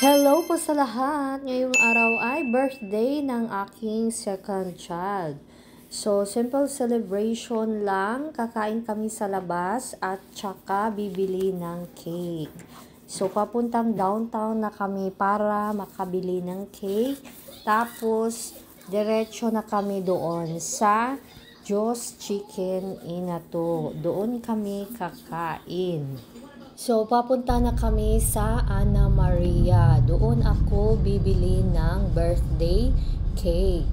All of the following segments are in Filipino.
Hello po sa lahat! Ngayong araw ay birthday ng aking second child. So, simple celebration lang. Kakain kami sa labas at tsaka bibili ng cake. So, papuntang downtown na kami para makabili ng cake. Tapos, diretso na kami doon sa Joe's Chicken Inato. Doon kami kakain. So, papunta na kami sa Ana Maria. Doon ako bibili ng birthday cake.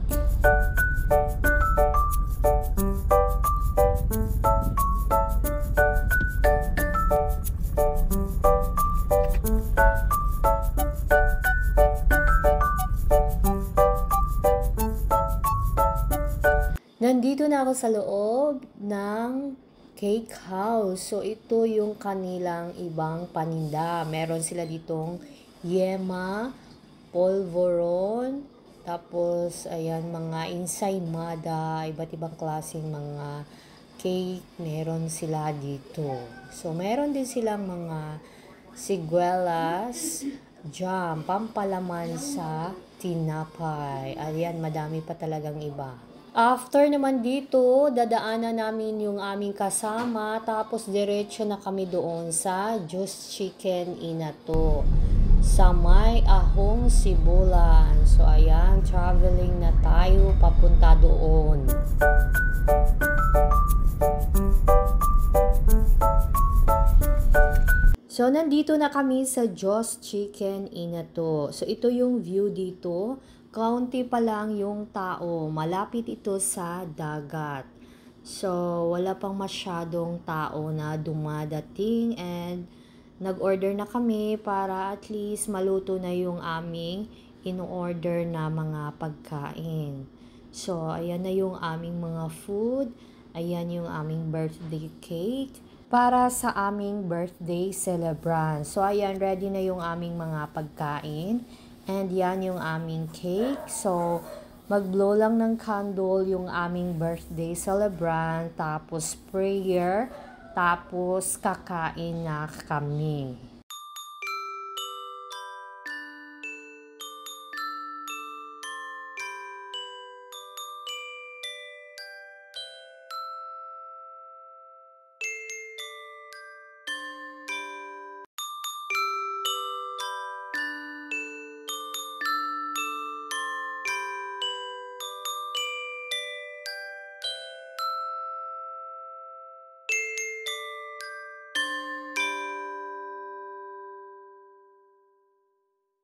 Nandito na ako sa loob ng cake house. So, ito yung kanilang ibang paninda. Meron sila ditong yema, polvoron, tapos, ayan, mga ensaymada, iba't ibang klaseng mga cake, meron sila dito. So, meron din silang mga siguelas, jam, pampalaman sa tinapay. Ayan, madami pa talagang iba. After naman dito, dadaanan namin yung aming kasama, tapos diretso na kami doon sa Joe's Chicken Inato sa may Ahong Sibulan. So, ayan, traveling na tayo papunta doon. So, nandito na kami sa Joe's Chicken Inato. So, ito yung view dito. Kaunti pa lang yung tao. Malapit ito sa dagat. So, wala pang masyadong tao na dumadating and nag-order na kami para at least maluto na yung aming in-order na mga pagkain. So, ayan na yung aming mga food. Ayan yung aming birthday cake para sa aming birthday celebrant. So, ayan, ready na yung aming mga pagkain. And yan yung aming cake. So, mag-blow lang ng candle yung aming birthday celebrant. Tapos prayer. Tapos kakain na kami.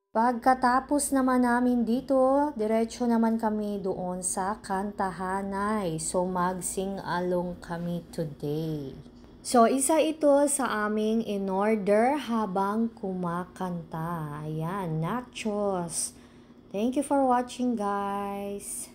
Pagkatapos naman namin dito, diretso naman kami doon sa kantahanay. So, mag-sing-along kami today. So, isa ito sa aming in-order habang kumakanta. Ayan, nachos. Thank you for watching, guys.